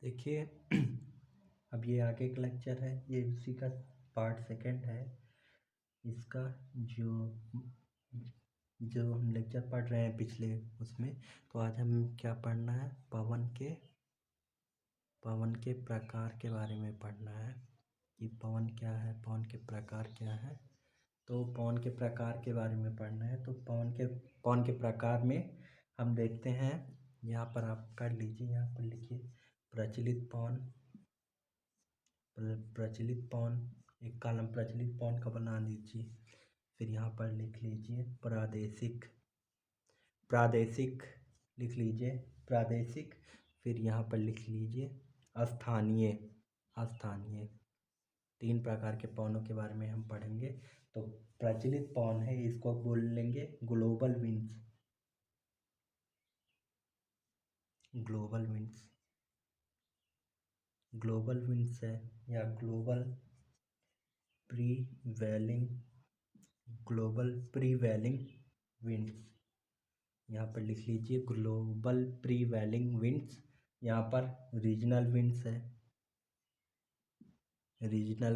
देखिए अब ये आगे का लेक्चर है, ये उसी का पार्ट सेकंड है। इसका जो जो हम लेक्चर पढ़ रहे हैं पिछले उसमें, तो आज हम क्या पढ़ना है, पवन के प्रकार के बारे में पढ़ना है कि पवन क्या है, पवन के प्रकार क्या है। तो पवन के प्रकार के बारे में पढ़ना है। तो पवन के प्रकार में हम देखते हैं, यहाँ पर आप कर लीजिए, यहाँ पर लिखिए प्रचलित पवन, एक कॉलम प्रचलित पवन का बना लीजिए। फिर यहाँ पर लिख लीजिए प्रादेशिक लिख लीजिए प्रादेशिक। फिर यहाँ पर लिख लीजिए स्थानीय। तीन प्रकार के पवनों के बारे में हम पढ़ेंगे। तो प्रचलित पवन है, इसको बोल लेंगे ग्लोबल विंड्स है, या ग्लोबल प्रीवैलिंग विंड्स। यहाँ पर लिख लीजिए ग्लोबल प्रीवैलिंग विंड्स। यहाँ पर रीजनल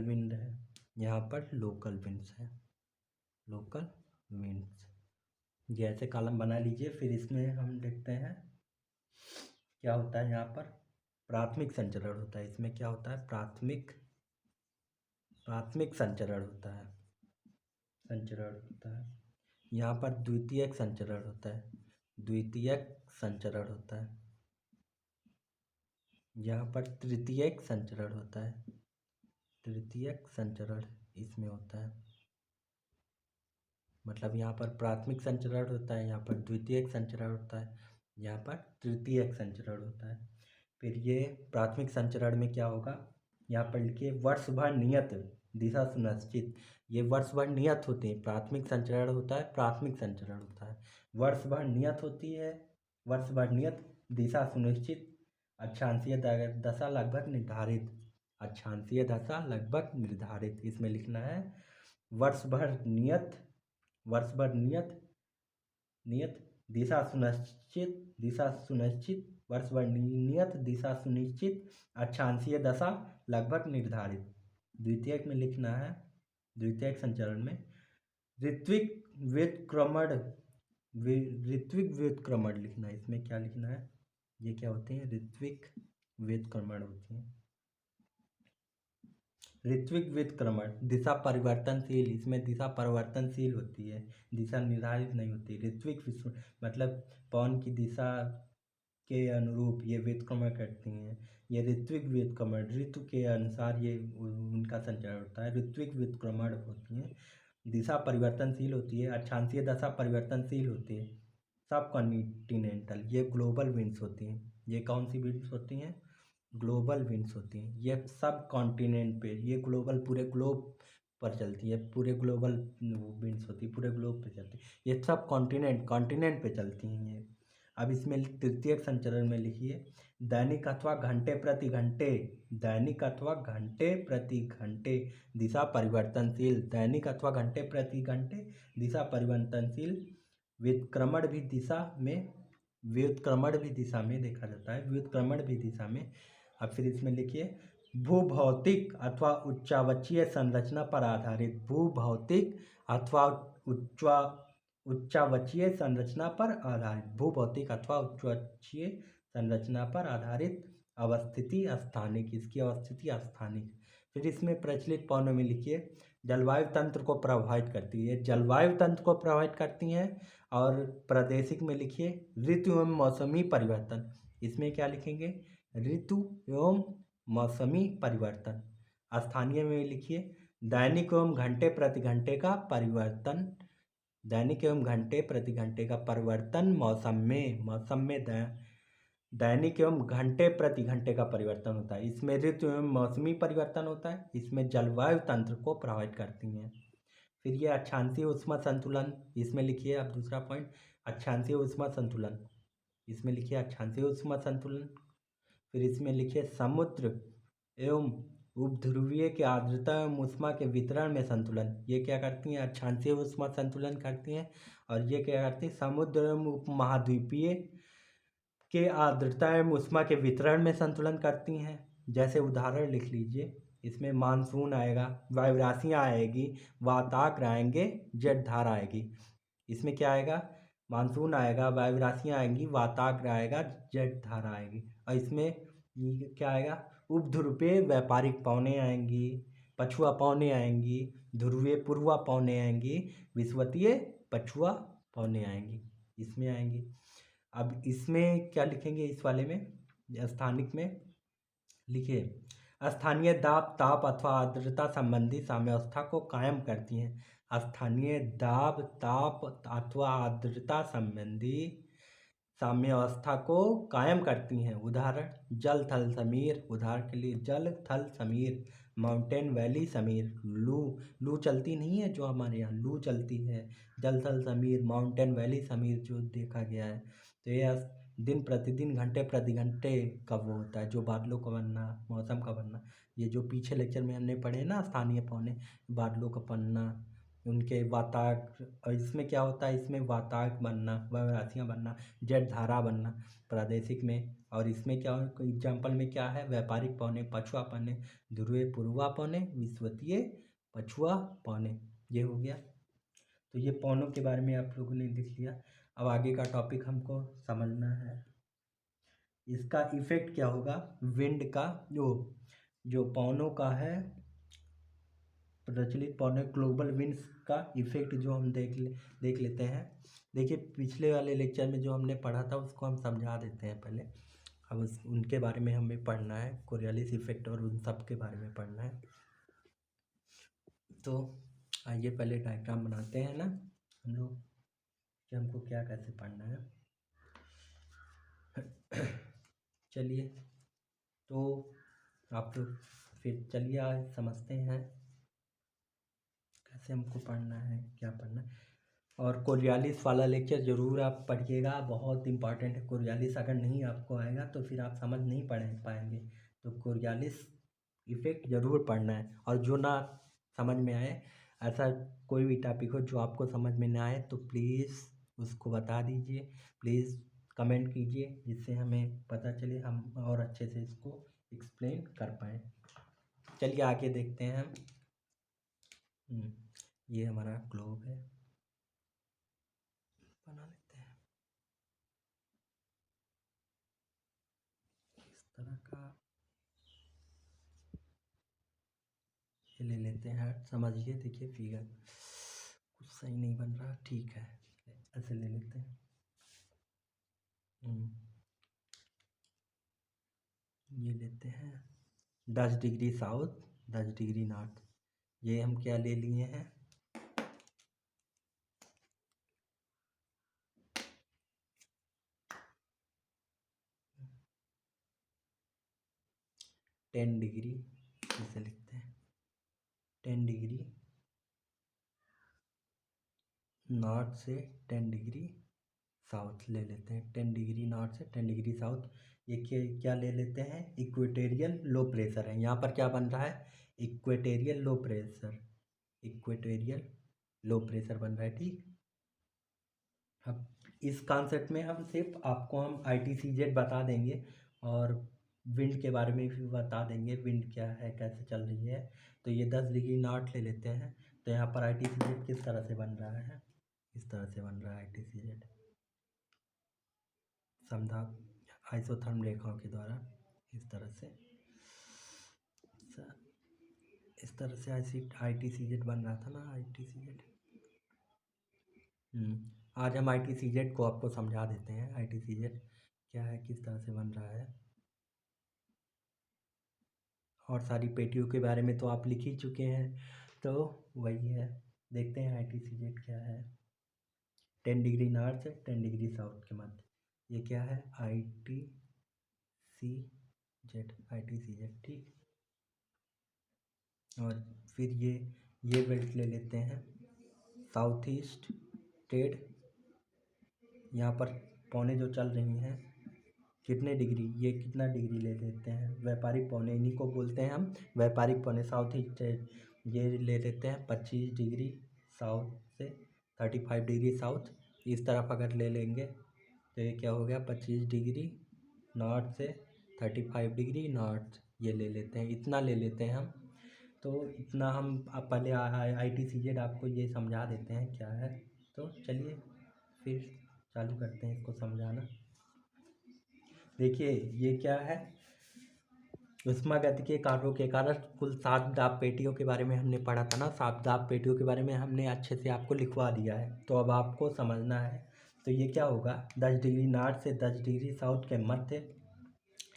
विंड है, यहाँ पर लोकल विंड्स। ये ऐसे कॉलम बना लीजिए। फिर इसमें हम देखते हैं क्या होता है। यहाँ पर प्राथमिक संचरण होता है। इसमें क्या होता है, प्राथमिक संचरण होता है। यहाँ पर द्वितीयक संचरण होता है। यहाँ पर तृतीयक संचरण इसमें होता है। मतलब यहाँ पर प्राथमिक संचरण होता है, यहाँ पर द्वितीयक संचरण होता है, यहाँ पर तृतीयक संचरण होता है। फिर ये प्राथमिक संचरण में क्या होगा, यहाँ पर लिखिए वर्ष भर नियत दिशा सुनिश्चित। ये वर्ष भर नियत होते हैं। प्राथमिक संचरण होता है, वर्ष भर नियत होती है, वर्ष भर नियत दिशा सुनिश्चित, अक्षांशीय दशा लगभग निर्धारित। इसमें लिखना है वर्ष भर नियत दिशा सुनिश्चित, वर्ष भर नियत दिशा सुनिश्चित, अक्षांशीय दशा लगभग निर्धारित। द्वितीयक में लिखना है, द्वितीयक संचरण में ऋत्विक व्युत्क्रमण लिखना है। इसमें क्या लिखना है, ये क्या होते हैं, ऋत्विक व्युत्क्रमण होती हैं। ऋत्विक व्युत्क्रमण दिशा परिवर्तनशील, इसमें दिशा परिवर्तनशील होती है, दिशा निर्धारित नहीं होती। ऋत्विक मतलब पवन की दिशा के अनुरूप ये व्युत्क्रमण करती हैं। ये ऋत्विक व्युत्क्रमण ऋतु के अनुसार ये उनका संचरण होता है। ऋत्विक व्युत्क्रमण होती हैं, दिशा परिवर्तनशील होती है, अक्षांशीय दशा परिवर्तनशील होती है। सब कॉन्टिनेंटल ये ग्लोबल विंड्स होती हैं। ये कौन सी विंड्स होती हैं, ग्लोबल विंड्स होती हैं। ये सब कॉन्टिनेंट पे, ये ग्लोबल पूरे ग्लोब पर चलती है, पूरे ग्लोबल विंड्स होती है, पूरे ग्लोब पे चलती है। ये सब कॉन्टिनेंट पे चलती हैं ये। अब इसमें तृतीयक संचरण में लिखिए दैनिक अथवा घंटे प्रति घंटे दिशा परिवर्तनशील, दैनिक अथवा घंटे प्रति घंटे दिशा परिवर्तनशील। व्युत्क्रमण भी दिशा में देखा जाता है, व्युत्क्रमण भी दिशा में। अब फिर इसमें लिखिए भूभौतिक अथवा उच्चावचीय संरचना पर आधारित, भूभौतिक अथवा उच्चावचीय संरचना पर आधारित, भूभौतिक अथवा उच्चावचीय संरचना पर आधारित अवस्थिति स्थानिक, इसकी अवस्थिति स्थानिक। फिर इसमें प्रचलित पवनों में लिखिए जलवायु तंत्र को प्रभावित करती है, जलवायु तंत्र को प्रभावित करती हैं। और प्रादेशिक में लिखिए ऋतु एवं मौसमी परिवर्तन। इसमें क्या लिखेंगे, ऋतु एवं मौसमी परिवर्तन। स्थानीय में लिखिए दैनिक एवं घंटे प्रति घंटे का परिवर्तन, दैनिक एवं घंटे प्रति घंटे का परिवर्तन मौसम में दैनिक एवं घंटे प्रति घंटे का परिवर्तन होता है। इसमें ऋतु एवं मौसमी परिवर्तन होता है, इसमें जलवायु तंत्र को प्रभावित करती हैं। फिर ये अक्षांशीय ऊष्मा संतुलन, इसमें लिखिए अब दूसरा पॉइंट अक्षांशीय ऊष्मा संतुलन, इसमें लिखिए अक्षांशीय ऊष्मा संतुलन। फिर इसमें लिखिए समुद्र एवं उपध्रुवीय के आर्द्रता एवं ऊष्मा के वितरण में संतुलन। ये क्या करती हैं, अक्षांशीय ऊष्मा संतुलन करती हैं। और ये क्या करती हैं, समुद्र एवं उपमहाद्वीपीय के आर्द्रता एवं ऊष्मा के वितरण में संतुलन करती हैं। जैसे उदाहरण लिख लीजिए, इसमें मानसून आएगा, वायु राशियाँ आएगी, वाताग्र आएंगे, जेट धारा आएगी। इसमें क्या आएगा? मानसून आएगा, वायु राशियाँ आएंगी, वाताग्र आएगा, जेट धारा आएगी। और इसमें ये क्या आएगा? उपध्रुवीय व्यापारिक पवनें आएंगी, पछुआ पवनें आएंगी, ध्रुवीय पूर्वा पवनें आएंगी, विषुवतीय पछुआ पवनें आएंगी, इसमें आएंगी। अब इसमें क्या लिखेंगे? इस वाले में स्थानिक में लिखिए, स्थानीय दाब, ताप अथवा आर्द्रता संबंधी साम्यावस्था को कायम करती हैं। स्थानीय दाब, ताप अथवा आर्द्रता संबंधी साम्यावस्था को कायम करती हैं। उदाहरण, जल थल समीर, उदाहरण के लिए जल थल समीर, माउंटेन वैली समीर। लू चलती नहीं है जो हमारे यहाँ लू चलती है, जल थल समीर, माउंटेन वैली समीर जो देखा गया है। तो ये दिन प्रतिदिन, घंटे प्रति घंटे कब होता है, जो बादलों का बनना, मौसम का बनना, ये जो पीछे लेक्चर में हमने पढ़े ना स्थानीय पौने, बादलों का बनना, उनके वाताग्र, और इसमें क्या होता है? इसमें वाताग्र बनना, राशियाँ बनना, जेट धारा बनना प्रादेशिक में। और इसमें क्या हो, एग्जाम्पल में क्या है? व्यापारिक पौने, पछुआ पौने, ध्रुवीय पूर्वा पौने, विषुवतीय पछुआ पौने, ये हो गया। तो ये पौनों के बारे में आप लोगों ने लिख लिया। अब आगे का टॉपिक हमको समझना है, इसका इफेक्ट क्या होगा विंड का, जो पौनों का है, प्रचलित पौने ग्लोबल विंड्स का इफेक्ट जो हम देख लेते हैं। देखिए, पिछले वाले लेक्चर में जो हमने पढ़ा था उसको हम समझा देते हैं पहले। अब उनके बारे में हमें पढ़ना है, कोरियालिस इफेक्ट और उन सब के बारे में पढ़ना है। तो आइए पहले डायग्राम बनाते हैं ना हम लोग कि हमको क्या कैसे पढ़ना है। चलिए, तो आप लोग फिर चलिए आज समझते हैं कैसे हमको पढ़ना है, क्या पढ़ना है। और कोरियालिस वाला लेक्चर ज़रूर आप पढ़िएगा, बहुत इंपॉर्टेंट है। कोरियालिस अगर नहीं आपको आएगा तो फिर आप समझ नहीं पाएंगे। तो कोरियालिस इफेक्ट ज़रूर पढ़ना है। और जो ना समझ में आए, ऐसा कोई भी टॉपिक हो जो आपको समझ में ना आए, तो प्लीज़ उसको बता दीजिए, प्लीज़ कमेंट कीजिए, जिससे हमें पता चले, हम और अच्छे से इसको एक्सप्लेन कर पाएँ। चलिए आगे देखते हैं हम। ये हमारा ग्लोब है, बना लेते हैं इस तरह का, ये ले लेते हैं। समझिए, देखिए फिगर कुछ सही नहीं बन रहा, ठीक है, ऐसे ले लेते हैं। ये लेते हैं 10 डिग्री साउथ, 10 डिग्री नॉर्थ। ये हम क्या ले लिए हैं? टेन डिग्री, इसे लिखते हैं 10 डिग्री नॉर्थ से 10 डिग्री साउथ ले लेते हैं। 10 डिग्री नॉर्थ से 10 डिग्री साउथ। ये क्या ले लेते हैं? इक्वेटेरियल लो प्रेशर है। यहाँ पर क्या बन रहा है? Equatorial low pressure, equatorial low pressure बन रहा है, ठीक। अब इस कॉन्सेप्ट में हम सिर्फ आपको हम ITCZ बता देंगे और विंड के बारे में भी बता देंगे, विंड क्या है, कैसे चल रही है। तो ये 10 डिग्री नॉर्थ ले लेते हैं। तो यहाँ पर ITCZ किस तरह से बन रहा है? इस तरह से बन रहा है ITCZ, समझा, आइसोथर्म रेखाओं के द्वारा इस तरह से, इस तरह से ITCZ बन रहा था ना, ITCZ। आज हम ITCZ को आपको समझा देते हैं, ITCZ क्या है, किस तरह से बन रहा है। और सारी पेटियों के बारे में तो आप लिख ही चुके हैं, तो वही है। देखते हैं ITCZ क्या है। 10 डिग्री नॉर्थ से 10 डिग्री साउथ के मध्य ये क्या है? ITCZ, ठीक। और फिर ये बेल्ट ले लेते हैं साउथ ईस्ट ट्रेड। यहाँ पर पौने जो चल रही हैं कितने डिग्री, ये कितना डिग्री ले लेते हैं? व्यापारिक पौने, इन्हीं को बोलते हैं हम व्यापारिक पौने। साउथ ईस्ट ट्रेड ये ले लेते हैं 25 डिग्री साउथ से 35 डिग्री साउथ। इस तरफ अगर ले लेंगे तो ये क्या हो गया? 25 डिग्री नॉर्थ से 35 डिग्री नॉर्थ, ये ले लेते हैं, इतना ले लेते हैं हम। तो इतना हम अब पहले ITCZ आपको ये समझा देते हैं क्या है। तो चलिए फिर चालू करते हैं इसको समझाना। देखिए ये क्या है, ऊष्मागतिकीय कार्यों के कारण कुल 7 दाब पेटियों के बारे में हमने पढ़ा था ना, 7 दाब पेटियों के बारे में हमने अच्छे से आपको लिखवा दिया है। तो अब आपको समझना है। तो ये क्या होगा, 10 डिग्री नॉर्थ से 10 डिग्री साउथ के मध्य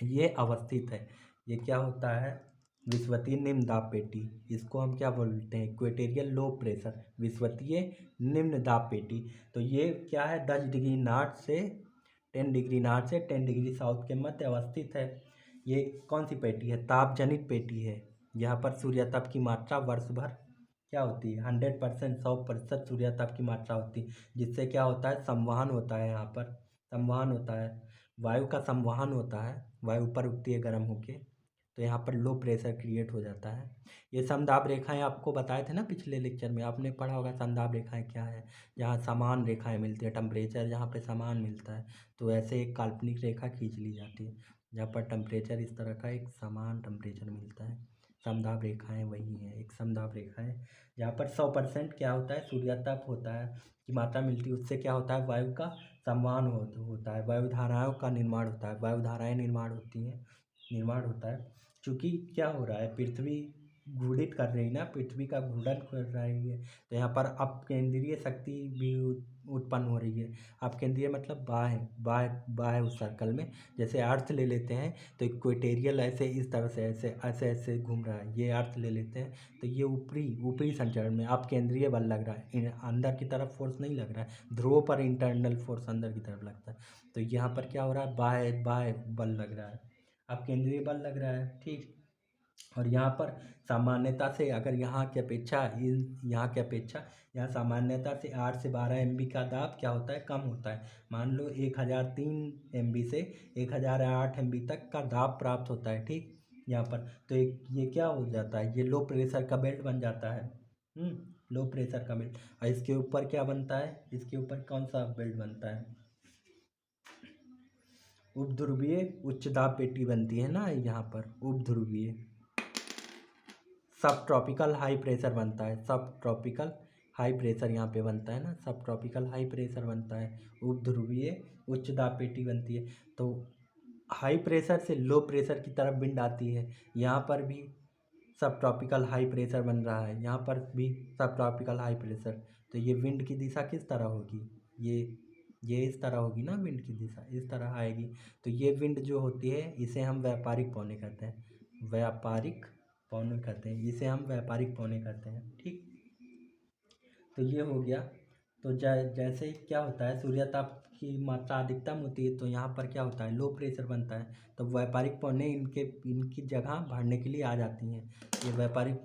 ये अवस्थित है। ये क्या होता है, विषुवतीय निम्न दाब पेटी, इसको हम क्या बोलते हैं, इक्वेटोरियल लो प्रेशर विषुवतीय निम्न दाब पेटी। तो ये क्या है, 10 डिग्री नॉर्थ से 10 डिग्री नॉर्थ से 10 डिग्री साउथ के मध्य अवस्थित है। ये कौन सी पेटी है, ताप जनित पेटी है। यहाँ पर सूर्यताप की मात्रा वर्ष भर क्या होती है, 100%, 100% सूर्यताप की मात्रा होती है, जिससे क्या होता है, संवहन होता है। यहाँ पर संवहन होता है, वायु का संवहन होता है, वायु ऊपर उठती है गर्म होके, तो यहाँ पर लो प्रेशर क्रिएट हो जाता है। ये समदाब रेखाएं आपको बताए थे ना पिछले लेक्चर में, आपने पढ़ा होगा समदाब रेखाएं क्या है, जहाँ समान रेखाएं मिलती है, टेम्परेचर जहाँ पे समान मिलता है, तो ऐसे एक काल्पनिक रेखा खींच ली जाती है जहाँ पर टेम्परेचर इस तरह का एक समान टेम्परेचर मिलता है। समदाब रेखाएं वही हैं, एक समदाब रेखा है जहाँ पर 100% क्या होता है, सूर्यताप होता है की मात्रा मिलती है, उससे क्या होता है, वायु का संवहन होता है, वायु धाराओं का निर्माण होता है, वायु धाराएं निर्माण होती हैं, निर्माण होता है। चूँकि क्या हो रहा है, पृथ्वी घूर्णित कर रही है ना, पृथ्वी का घूर्णन कर रही है, तो यहाँ पर अपकेंद्रीय शक्ति भी उत्पन्न हो रही है। अपकेंद्रीय मतलब बाह्य बाह्य बाह्य उस सर्कल में, जैसे अर्थ ले लेते हैं तो इक्वेटोरियल ऐसे इस तरह से ऐसे ऐसे ऐसे घूम रहा है, ये अर्थ ले लेते हैं तो ये ऊपरी ऊपरी संचरण में अपकेंद्रीय बल लग रहा है, अंदर की तरफ फोर्स नहीं लग रहा है, ध्रुवों पर इंटरनल फोर्स अंदर की तरफ लगता है। तो यहाँ पर क्या हो रहा है, बाह्य बाह्य बल लग रहा है, अपकेंद्रीय बल लग रहा है, ठीक। और यहाँ पर सामान्यता से अगर यहाँ की अपेक्षा यहाँ की अपेक्षा यहाँ सामान्यता से 8 से 12 MB का दाब क्या होता है, कम होता है। मान लो 1003 MB से 1008 MB तक का दाब प्राप्त होता है, ठीक। यहाँ पर तो ये क्या हो जाता है, ये लो प्रेशर का बेल्ट बन जाता है। लो प्रेशर का बेल्ट। और इसके ऊपर क्या बनता है, इसके ऊपर कौन सा बेल्ट बनता है, उपध्रुवीय उच्च दाब पेटी बनती है ना, यहाँ पर उपध्रुवीय सब ट्रॉपिकल हाई प्रेशर बनता है, सब ट्रॉपिकल हाई प्रेशर यहाँ पे बनता है ना, सब ट्रॉपिकल हाई प्रेशर बनता है, उपध्रुवीय उच्च दाब पेटी बनती है। तो हाई प्रेशर से लो प्रेशर की तरफ विंड आती है, यहाँ पर भी सब ट्रॉपिकल हाई प्रेशर बन रहा है, यहाँ पर भी सब ट्रॉपिकल हाई प्रेशर। तो ये विंड की दिशा किस तरह होगी, ये इस तरह होगी ना, विंड की दिशा इस तरह आएगी। तो ये विंड जो होती है इसे हम व्यापारिक पौने कहते हैं, व्यापारिक पौने कहते हैं, इसे हम व्यापारिक पौने कहते हैं, ठीक। तो ये हो गया। तो जैसे ही क्या होता है, सूर्यताप की मात्रा अधिकतम होती है तो यहाँ पर क्या होता है, लो प्रेशर बनता है, तो व्यापारिक पौने इनकी जगह भरने के लिए आ जाती हैं। ये व्यापारिक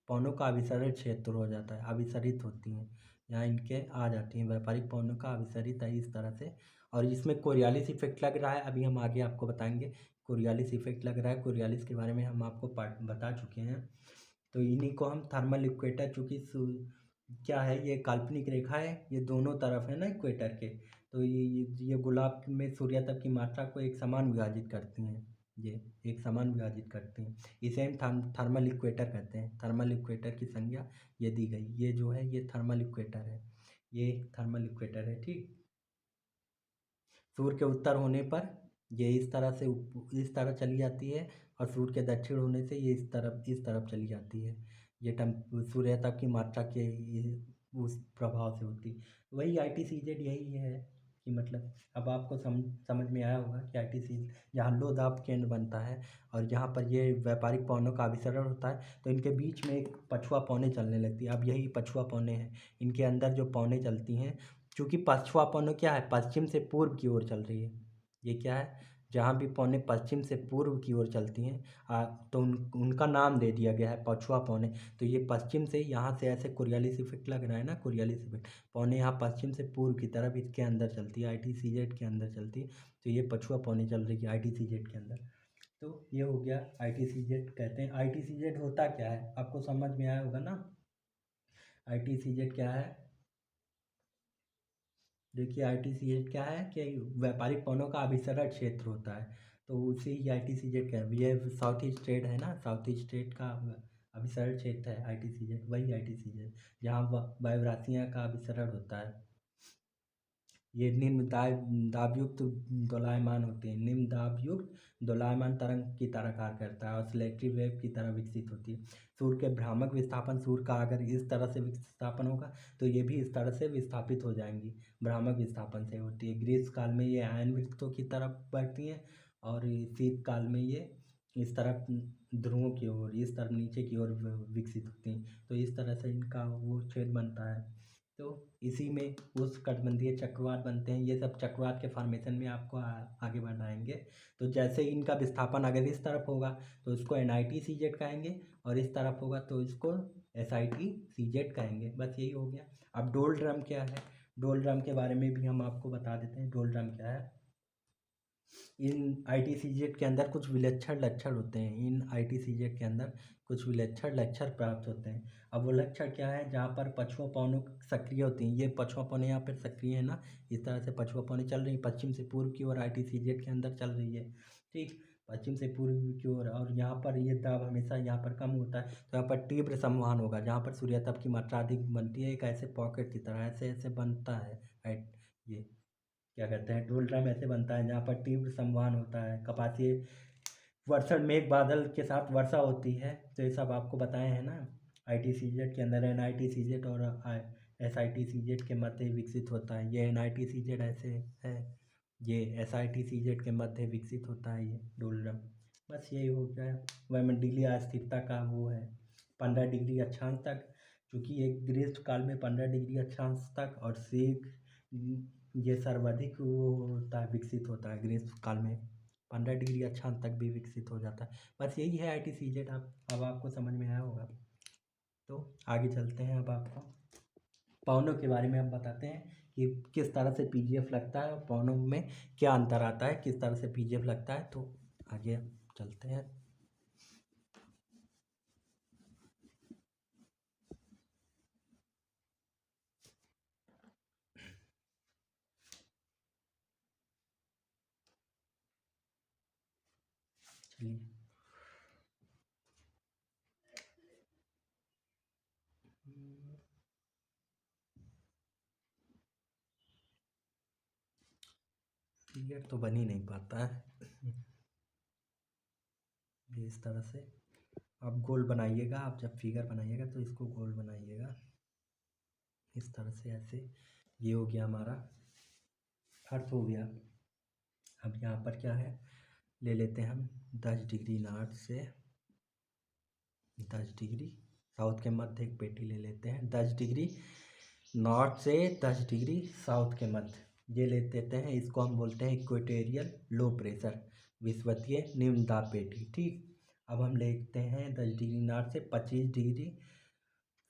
पौनों का अभिसरण क्षेत्र हो जाता है, अभिसरित होती हैं, यहाँ इनके आ जाती हैं, व्यापारिक पौनों का अभिसरित है इस तरह से। और इसमें कोरियालिस इफेक्ट लग रहा है, अभी हम आगे आपको बताएंगे कोरियालिस इफेक्ट लग रहा है, कोरियालिस के बारे में हम आपको बता चुके हैं। तो इन्हीं को हम थर्मल इक्वेटर, चूँकि क्या है, ये काल्पनिक रेखा है, ये दोनों तरफ है ना इक्वेटर के, तो ये गुलाब में सूर्यताप की मात्रा को एक समान विभाजित करती हैं, ये एक समान विभाजित करती हैं, इसे हम थर्मल इक्वेटर कहते हैं। थर्मल इक्वेटर की संज्ञा ये दी गई, ये जो है ये थर्मल इक्वेटर है, ये थर्मल इक्वेटर है, ठीक। सूर्य के उत्तर होने पर ये इस तरह से इस तरह चली जाती है, और सूर्य के दक्षिण होने से ये इस तरफ चली जाती है। ये सूर्यताप की मात्रा के उस प्रभाव से होती है। वही ITCZ यही है कि मतलब अब आपको समझ में आया होगा कि ITCZ जहाँ लो दाब केंद्र बनता है और यहाँ पर ये व्यापारिक पौनों का अभिसरण होता है, तो इनके बीच में एक पछुआ पौने चलने लगती है। अब यही पछुआ पौने हैं, इनके अंदर जो पौने चलती हैं, क्योंकि पछुआ पौने क्या है, पश्चिम से पूर्व की ओर चल रही है। ये क्या है, जहाँ भी पौने पश्चिम से पूर्व की ओर चलती हैं, तो उनका नाम दे दिया गया है पछुआ पौने। तो ये पश्चिम से यहाँ से ऐसे कोरियालिस इफेक्ट लग रहा है ना, कोरियालिस इफेक्ट, पौने यहाँ पश्चिम से पूर्व की तरफ इसके अंदर चलती है, ITCZ के अंदर चलती है, तो ये पछुआ पौने चल रही है ITCZ के अंदर। तो ये हो गया ITCZ कहते हैं। ITCZ होता क्या है, आपको समझ में आया होगा ना, ITCZ क्या है। देखिए ITCZ क्या है कि व्यापारिक पौनों का अभिसरण क्षेत्र होता है, तो उसे ही ITCZ कहते हैं। ये साउथ ईस्ट स्टेट है ना, साउथ ईस्ट स्टेट का अभिसरण क्षेत्र है ITCZ, वही ITCZ जहाँ वायुराशियाँ का अभिसरण होता है। ये निम्न दाबयुक्त दोलायमान होते हैं, निम्न दाबयुक्त दोलायमान तरंग की तरह कार्य करता है और सिलेक्टिव वेव की तरह विकसित होती है। सूर्य के भ्रामक विस्थापन, सूर्य का अगर इस तरह से विस्थापन होगा तो ये भी इस तरह से विस्थापित हो जाएंगी, भ्रामक विस्थापन से होती है। ग्रीष्म काल में ये आयन वृत्तों की तरफ बढ़ती हैं और शीत काल में ये इस तरफ ध्रुवों की ओर, इस तरफ नीचे की ओर विकसित होती हैं। तो इस तरह से इनका वो छेद बनता है। तो इसी में उष्णकटिबंधीय चक्रवात बनते हैं। ये सब चक्रवात के फॉर्मेशन में आपको आगे बढ़ाएंगे। तो जैसे इनका विस्थापन अगर इस तरफ होगा तो इसको NITCZ कहेंगे, और इस तरफ होगा तो इसको SITCZ कहेंगे। बस यही हो गया। अब डोल ड्रम क्या है, डोल ड्रम के बारे में भी हम आपको बता देते हैं। डोल ड्रम क्या है, इन ITCZ के अंदर कुछ विलक्षण लक्षण होते हैं। इन ITCZ के अंदर कुछ विलक्षण लक्षण प्राप्त होते हैं। अब वो लक्षण क्या है, जहाँ पर पछुआ पवनों सक्रिय होती हैं, ये पछुआ पवनें यहाँ पर सक्रिय है ना, इस तरह से पछुआ पवनें चल रही हैं पश्चिम से पूर्व की ओर, ITCZ के अंदर चल रही है। ठीक, पश्चिम से पूर्व की ओर, और यहाँ पर ये दाब हमेशा यहाँ पर कम होता है, तो यहाँ पर तीव्र संवहन होगा। जहाँ पर सूर्यताप की मात्रा अधिक बनती है, एक ऐसे पॉकेट की तरह ऐसे ऐसे बनता है। ये क्या कहते हैं, डोल ड्रम ऐसे बनता है जहाँ पर तीव्र संवहन होता है। कपासीय वर्षण मेघ बादल के साथ वर्षा होती है। तो ये सब आपको बताए हैं ना। ITCZ के अंदर NITCZ और SITCZ के मध्य विकसित होता है। ये NITCZ ऐसे है, ये SITCZ के मध्य विकसित होता है ये डोल ड्रम। बस यही हो गया। वायुमंडलीय अस्थिरता का वो है 15 डिग्री अक्षांश तक, क्योंकि एक ग्रीष्म काल में 15 डिग्री अक्षांश तक, और शीघ्र ये सर्वाधिक वो होता है, विकसित होता है ग्रीष्म काल में 15 डिग्री अक्षांश तक भी विकसित हो जाता है। बस यही है ITCZ। आप अब आपको समझ में आया होगा। तो आगे चलते हैं। अब आपको पवनों के बारे में हम बताते हैं कि किस तरह से PGF लगता है और पवनों में क्या अंतर आता है, किस तरह से PGF लगता है। तो आगे चलते हैं। चलिए, फिगर तो बन ही नहीं पाता है। ये इस तरह से आप गोल बनाइएगा। आप जब फिगर बनाइएगा तो इसको गोल बनाइएगा इस तरह से, ऐसे। ये हो गया हमारा अर्थ हो गया। अब यहाँ पर क्या है, ले लेते हैं हम 10 डिग्री नॉर्थ से 10 डिग्री साउथ के मध्य एक पेटी ले लेते हैं। 10 डिग्री नॉर्थ से 10 डिग्री साउथ के मध्य ये ले लेते हैं। इसको हम बोलते हैं इक्वेटोरियल लो प्रेशर विषुवतीय निम्न दाब पेटी। ठीक, अब हम लेते हैं 10 डिग्री नॉर्थ से 25 डिग्री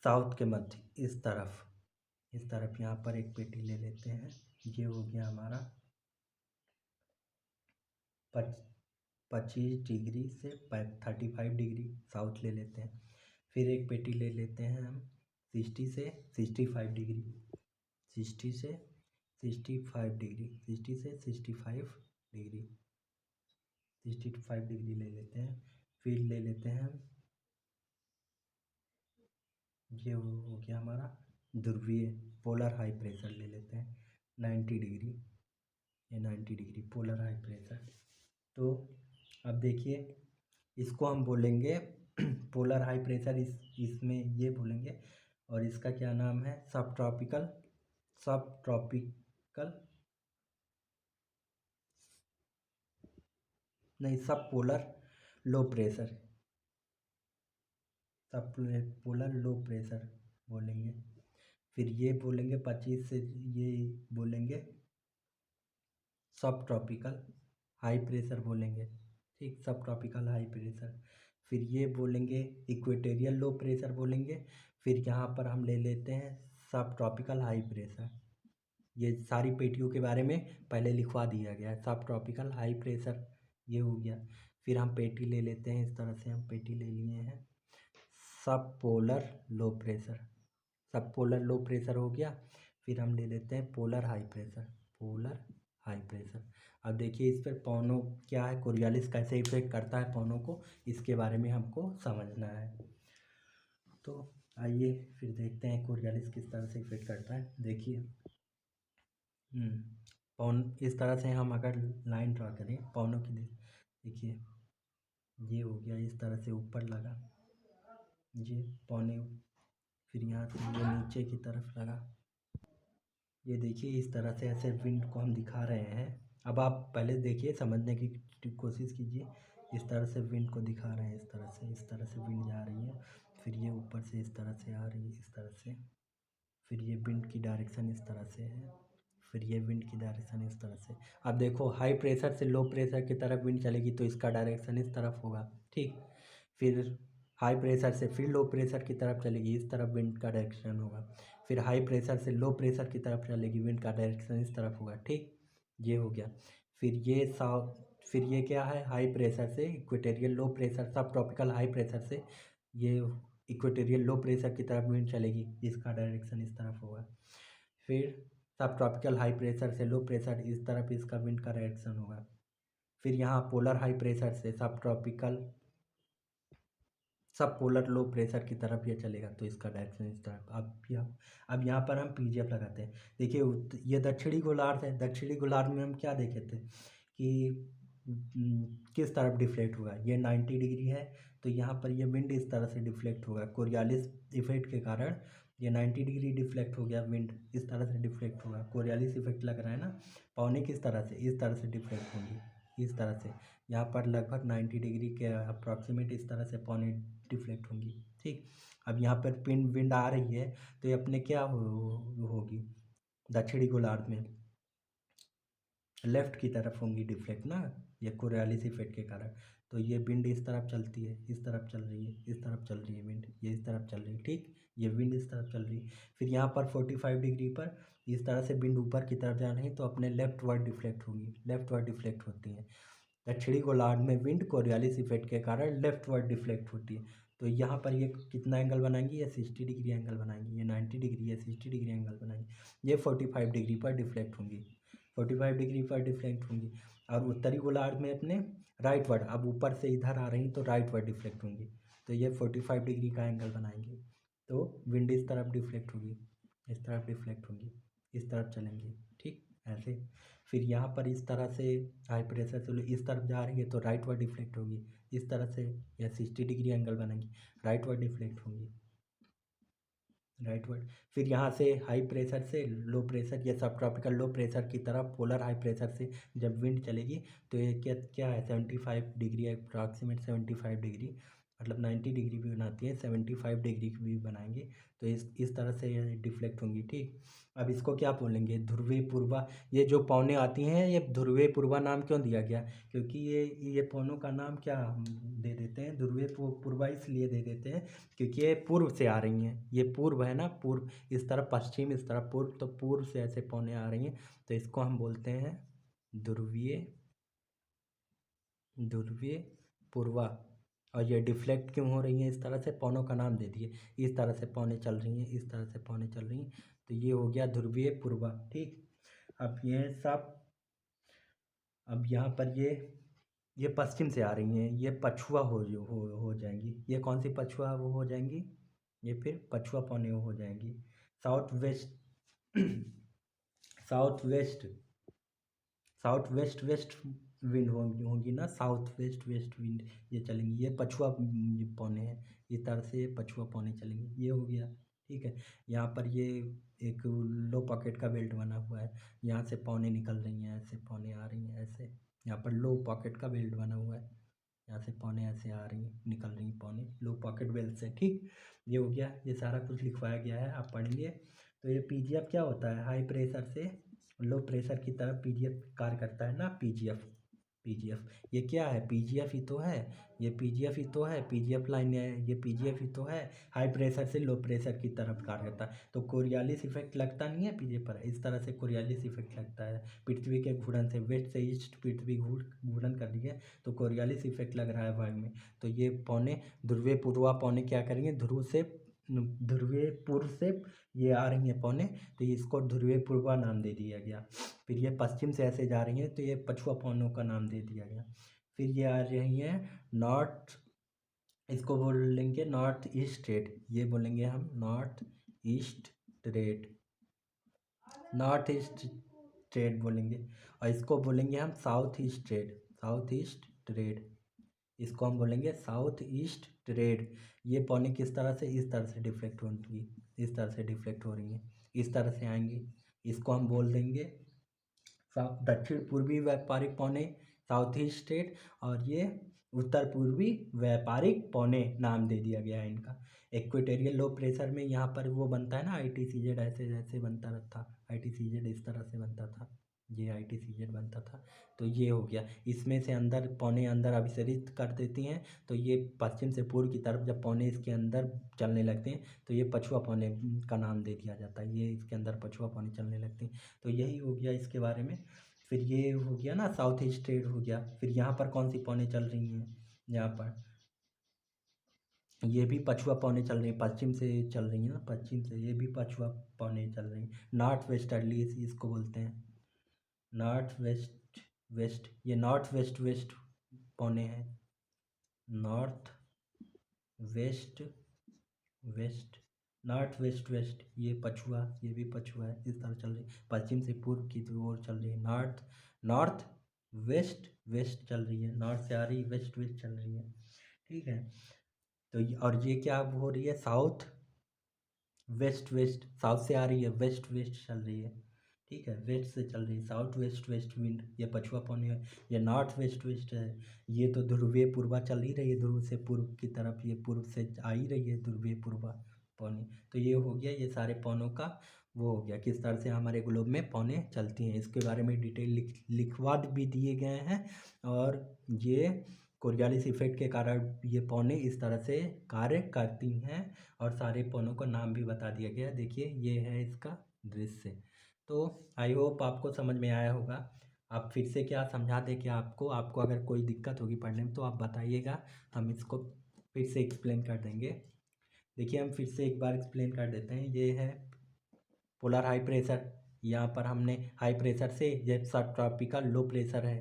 साउथ के मध्य, इस तरफ यहाँ पर एक पेटी ले लेते हैं। ये हो गया हमारा 25 डिग्री से 35 डिग्री साउथ ले लेते हैं। फिर एक पेटी ले लेते हैं हम 60 से 65 डिग्री, 60 से 65 डिग्री, 60 से 65 डिग्री, 65 डिग्री ले लेते हैं। फिर ले लेते हैं हम, ये हो गया हमारा ध्रुवीय पोलर हाई प्रेशर ले लेते हैं 90 डिग्री, ये 90 डिग्री पोलर हाई प्रेशर। तो अब देखिए, इसको हम बोलेंगे पोलर हाई प्रेशर, इसमें ये बोलेंगे। और इसका क्या नाम है, सब ट्रॉपिकल नहीं, सब पोलर लो प्रेशर, सब पोलर लो प्रेशर बोलेंगे। फिर ये बोलेंगे 25 से, ये बोलेंगे सब ट्रॉपिकल हाई प्रेशर बोलेंगे। ठीक, सब ट्रॉपिकल हाई प्रेशर। फिर ये बोलेंगे इक्वेटोरियल लो प्रेशर बोलेंगे। फिर यहाँ पर हम ले लेते हैं सब ट्रॉपिकल हाई प्रेशर। ये सारी पेटियों के बारे में पहले लिखवा दिया गया है, सब ट्रॉपिकल हाई प्रेशर ये हो गया। फिर हम पेटी ले लेते हैं, इस तरह से हम पेटी ले लिए हैं सब पोलर लो प्रेशर, सब पोलर लो प्रेशर हो गया। फिर हम ले लेते हैं polar high pressure, polar high pressure. अब देखिए इस पर पौनों क्या है, कोरियालिस कैसे इफेक्ट करता है पौनों को, इसके बारे में हमको समझना है। तो आइए फिर देखते हैं कोरियालिस किस तरह से इफेक्ट करता है। देखिए पौन इस तरह से हम अगर लाइन ड्रा करें पौनों की, देखिए ये हो गया, इस तरह से ऊपर लगा ये पौने, फिर यहाँ से ये नीचे की तरफ लगा। ये देखिए इस तरह से ऐसे विंड को हम दिखा रहे हैं। अब आप पहले देखिए, समझने की कोशिश कीजिए। इस तरह से विंड को दिखा रहे हैं, इस तरह से विंड जा रही है, फिर ये ऊपर से इस तरह से आ रही है, इस तरह से, फिर ये विंड की डायरेक्शन इस तरह से है, फिर ये विंड की डायरेक्शन इस तरह से। अब देखो हाई प्रेशर से लो प्रेशर की तरफ विंड चलेगी तो इसका डायरेक्शन इस तरफ होगा, ठीक। फिर हाई प्रेशर से फिर लो प्रेशर की तरफ चलेगी, इस तरफ विंड का डायरेक्शन होगा। फिर हाई प्रेशर से लो प्रेशर की तरफ चलेगी, विंड का डायरेक्शन इस तरफ होगा, ठीक। ये हो गया। फिर ये क्या है, हाई प्रेशर से इक्वेटोरियल लो प्रेशर, सब ट्रॉपिकल हाई प्रेशर से ये इक्वेटोरियल लो प्रेशर की तरफ विंड चलेगी, इसका डायरेक्शन इस तरफ होगा। फिर सब ट्रॉपिकल हाई प्रेशर से लो प्रेशर इस तरफ, इसका विंड का डायरेक्शन होगा। फिर यहाँ पोलर हाई प्रेशर से सब पोलर लो प्रेशर की तरफ ये चलेगा तो इसका डायरेक्शन इस तरफ। अब यहाँ पर हम पीजीएफ लगाते हैं। देखिए ये दक्षिणी गोलार्ध है, दक्षिणी गोलार्ध में हम क्या देखे थे कि किस तरफ डिफ्लेक्ट होगा, ये 90 डिग्री है, तो यहाँ पर ये विंड इस तरह से डिफ्लेक्ट होगा। कोरियालिस इफेक्ट के कारण ये 90 डिग्री डिफ्लेक्ट हो गया, विंड इस तरह से डिफ्लेक्ट होगा। कोरियालिस इफेक्ट लग रहा है ना, पौने किस तरह से, इस तरह से डिफ्लेक्ट होंगी, इस तरह से। यहाँ पर लगभग 90 डिग्री के अप्रॉक्सीमेट इस तरह से पौने डिफ्लेक्ट होंगी, ठीक। अब यहाँ पर पिन विंड आ रही है तो ये अपने क्या होगी, दक्षिणी गोलार्ध में लेफ्ट की तरफ होंगी डिफ्लेक्ट ना, ये कोरियालिस इफेक्ट के कारण। तो ये विंड इस तरफ चलती है, इस तरफ चल रही है, इस तरफ चल रही है विंड, ये इस तरफ चल रही है, ठीक। ये विंड इस तरफ चल रही है। फिर यहाँ पर 45 डिग्री पर इस तरह से विंड ऊपर की तरफ जा रही है तो अपने लेफ्ट वर्ड डिफ्लेक्ट होगी, लेफ्ट वर्ड डिफ्लेक्ट होती है। दक्षिणी गोलार्ध में विंड कोरियालिस इफेक्ट के कारण लेफ्ट वर्ड डिफ्लेक्ट होती है। तो यहाँ पर ये कितना एंगल बनाएंगी, ये 60 डिग्री एंगल बनाएंगी, ये 90 डिग्री, ये 60 डिग्री एंगल बनाएंगी, ये 45 डिग्री पर डिफ्लेक्ट होंगी, 45 डिग्री पर डिफ्लेक्ट होंगी। और उत्तरी गोलार्ध में अपने राइट वर्ड, अब ऊपर से इधर आ रही तो राइट वर्ड डिफ्लेक्ट होंगी, तो ये 45 डिग्री का एंगल बनाएंगे। तो विंड इस तरफ डिफ्लेक्ट होगी, इस तरफ डिफ्लेक्ट होंगी, इस तरफ चलेंगी, ठीक ऐसे। फिर यहाँ पर इस तरह से हाई प्रेशर से इस तरफ जा रही है तो राइट वर्ड डिफ्लेक्ट होगी, इस तरह से या 60 डिग्री एंगल बनेगी, राइट वर्ड डिफ्लेक्ट होंगी, राइट वर्ड। फिर यहाँ से हाई प्रेशर से लो प्रेशर या सब ट्रॉपिकल लो प्रेशर की तरफ पोलर हाई प्रेशर से जब विंड चलेगी तो ये क्या क्या है, 75 डिग्री, अप्रॉक्सीमेट 75 डिग्री, मतलब 90 डिग्री भी बनाती है, 75 डिग्री भी बनाएंगे तो इस तरह से ये डिफ्लेक्ट होंगी, ठीक। अब इसको क्या बोलेंगे, ध्रुवीय पूर्वा। ये जो पौने आती हैं ये ध्रुवीय पूर्वा नाम क्यों दिया गया, क्योंकि ये पौनों का नाम क्या हम दे देते हैं, ध्रुवीय पूर्वा इसलिए दे देते हैं क्योंकि ये पूर्व से आ रही हैं, ये पूर्व है ना, पूर्व इस तरफ पश्चिम, इस तरफ पूर्व, तो पूर्व से ऐसे पौने आ रही हैं तो इसको हम बोलते हैं ध्रुवीय ध्रुवीय पूर्वा। और ये डिफ्लेक्ट क्यों हो रही हैं, इस तरह से पौनों का नाम दे दिए, इस तरह से पौने चल रही हैं, इस तरह से पौने चल रही हैं, तो ये हो गया ध्रुवीय पूर्वा, ठीक। अब ये सब, अब यहाँ पर ये पश्चिम से आ रही हैं, ये पछुआ हो जाएंगी, ये कौन सी पछुआ वो हो जाएंगी, ये फिर पछुआ पौने हो जाएंगी। South west south west south west west wind होंगी ना, साउथ वेस्ट वेस्ट विंड ये चलेंगी, ये पछुआ पौने हैं, इस तरह से ये पछुआ पौने चलेंगी, ये हो गया, ठीक है। यहाँ पर ये एक लो पॉकेट का बेल्ट बना हुआ है, यहाँ से पौने निकल रही हैं, ऐसे पौने आ रही हैं ऐसे, यहाँ पर लो पॉकेट का बेल्ट बना हुआ है, यहाँ से पौने ऐसे आ रही हैं, निकल रही हैं पौने लो पॉकेट बेल्ट से, ठीक। ये हो गया, ये सारा कुछ लिखवाया गया है, आप पढ़िए। तो ये पीजीएफ क्या होता है, हाई प्रेशर से लो प्रेशर की तरफ पीजीएफ कार्य करता है ना, पीजीएफ पीजीएफ ये क्या है, पीजीएफ ही तो है, ये पीजीएफ ही तो है, पीजीएफ लाइन है, ये पीजीएफ ही तो है। हाई प्रेशर से लो प्रेशर की तरफ कार्य करता है, तो कोरियालिस इफेक्ट लगता नहीं है पीजीएफ पर, इस तरह से कोरियालिस इफेक्ट लगता है। पृथ्वी के घूर्णन से, वेस्ट से ईस्ट पृथ्वी घूर्णन कर रही है तो कोरियालिस इफेक्ट लग रहा है वायु में, तो ये पौने ध्रुवीय पूर्वा पौने क्या करेंगे, ध्रुव से ध्रुवीय पूर्व से ये आ रही हैं पौने, तो इसको ध्रुवीय पूर्वा नाम दे दिया गया। फिर ये पश्चिम से ऐसे जा रही हैं तो ये पछुआ पौनों का नाम दे दिया गया। फिर ये आ रही हैं नॉर्थ, इसको बोलेंगे नॉर्थ ईस्ट ट्रेड, ये बोलेंगे हम north east trade, north east trade बोलेंगे। और इसको बोलेंगे हम south east trade, south east trade, इसको हम बोलेंगे साउथ ईस्ट ट्रेड। ये पौने किस तरह से, इस तरह से डिफ्लेक्ट होंगी, इस तरह से डिफ्लेक्ट हो रही हैं, इस तरह से आएंगी। इसको हम बोल देंगे दक्षिण पूर्वी व्यापारिक पौने, साउथ ईस्ट ट्रेड। और ये उत्तर पूर्वी व्यापारिक पौने नाम दे दिया गया है इनका। इक्वेटोरियल लो प्रेशर में यहाँ पर वो बनता है ना ITCZ, ऐसे जैसे बनता था ITCZ, इस तरह से बनता था, ये ITCZ बनता था। तो ये हो गया, इसमें से अंदर पौने अंदर अभिसरित कर देती हैं, तो ये पश्चिम से पूर्व की तरफ जब पौने इसके अंदर चलने लगते हैं तो ये पछुआ पौने का नाम दे दिया जाता है, ये इसके अंदर पछुआ पौने चलने लगती हैं। तो यही हो गया इसके बारे में। फिर ये हो गया ना साउथ ईस्ट ट्रेड हो गया। फिर यहाँ पर कौन सी पौने चल रही हैं, यहाँ पर ये भी पछुआ पौने चल रही हैं, पश्चिम से चल रही हैं ना, पश्चिम से ये भी पछुआ पौने चल रही हैं। नॉर्थ वेस्टर्ली इसको बोलते हैं, नॉर्थ वेस्ट वेस्ट, ये नॉर्थ वेस्ट वेस्ट पौने हैं, north west west, north west west, ये पछुआ, ये भी पछुआ है, इस तरह चल रही, पश्चिम से पूर्व की ओर चल रही है। नॉर्थ नॉर्थ वेस्ट वेस्ट चल रही है, नॉर्थ से आ रही वेस्ट वेस्ट चल रही है, ठीक है। तो और ये क्या हो रही है, साउथ वेस्ट वेस्ट, साउथ से आ रही है, वेस्ट वेस्ट चल रही है, ठीक है, वेस्ट से चल रही है, साउथ वेस्ट वेस्ट विंड, ये पछुआ पौने है। ये नॉर्थ वेस्ट वेस्ट है, ये तो ध्रुवीय पूर्वा चल ही रही है, ध्रुव से पूर्व की तरफ, ये पूर्व से आ ही रही है ध्रुवीय पूर्वा पौने। तो ये हो गया, ये सारे पौनों का वो हो गया, किस तरह से हमारे ग्लोब में पौने चलती हैं, इसके बारे में डिटेल लिखवा भी दिए गए हैं। और ये कोरियालिस इफेक्ट के कारण ये पौने इस तरह से कार्य करती हैं, और सारे पौनों का नाम भी बता दिया गया। देखिए ये है इसका दृश्य। तो आई होप आपको समझ में आया होगा। आप फिर से क्या समझा दें कि आपको आपको अगर कोई दिक्कत होगी पढ़ने में तो आप बताइएगा, हम इसको फिर से एक्सप्लेन कर देंगे। देखिए हम फिर से एक बार एक्सप्लेन कर देते हैं। ये है पोलर हाई प्रेशर, यहाँ पर हमने हाई प्रेशर से, ये सब ट्रॉपिकल लो प्रेशर है,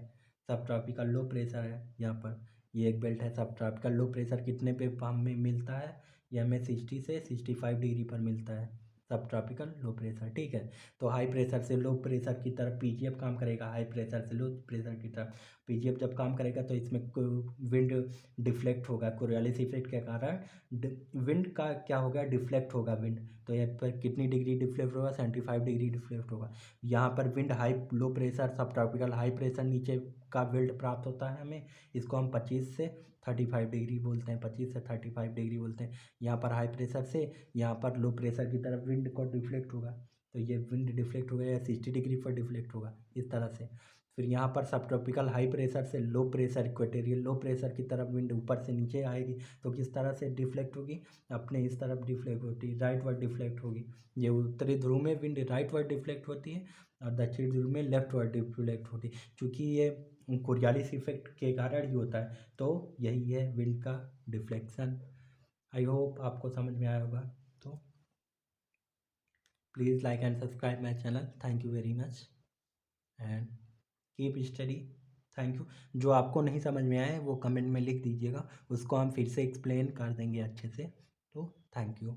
सब ट्रॉपिकल लो प्रेशर है यहाँ पर, ये एक बेल्ट है। सब ट्रॉपिकल लो प्रेशर कितने पे हमें मिलता है, ये हमें 60 से 65 डिग्री पर मिलता है, सब ट्रॉपिकल लो प्रेशर, ठीक है। तो हाई प्रेशर से लो प्रेशर की तरफ PGF काम करेगा, हाई प्रेशर से लो प्रेशर की तरफ PGF जब काम करेगा तो इसमें विंड डिफ्लेक्ट होगा, कोरियोलिस इफेक्ट के कारण विंड का क्या होगा, डिफ्लेक्ट होगा विंड। तो यहाँ पर कितनी डिग्री डिफ्लेक्ट होगा, 75 डिग्री डिफ्लेक्ट होगा। यहाँ पर विंड हाई लो प्रेशर सब ट्रॉपिकल हाई प्रेशर नीचे का विंड प्राप्त होता है हमें, इसको हम 25 से 35 डिग्री बोलते हैं, 25 से 35 डिग्री बोलते हैं। यहाँ पर हाई प्रेशर से यहाँ पर लो प्रेशर की तरफ विंड को डिफ्लेक्ट होगा, तो ये विंड डिफ्लेक्ट होगा या 60 डिग्री पर डिफ्लेक्ट होगा, इस तरह से। फिर यहाँ पर सब ट्रॉपिकल हाई प्रेशर से low pressure equatorial low pressure की तरफ विंड ऊपर से नीचे आएगी, तो किस तरह से डिफ्लेक्ट होगी, अपने इस तरफ डिफ्लेक्ट होती है, राइट वर्ड डिफ्लेक्ट होगी। ये उत्तरी ध्रुव में विंड राइट वर्ड डिफ्लेक्ट होती है, और दक्षिण ध्रुव में लेफ्ट वर्ड डिफ्लेक्ट होती है। चूँकि ये कोरियोलिस इफेक्ट के कारण ही होता है, तो यही है विंड का डिफ्लेक्शन। आई होप आपको समझ में आया होगा। तो please like and subscribe my channel, thank you very much and keep study, thank you. जो आपको नहीं समझ में आए वो कमेंट में लिख दीजिएगा, उसको हम फिर से एक्सप्लेन कर देंगे अच्छे से। तो थैंक यू।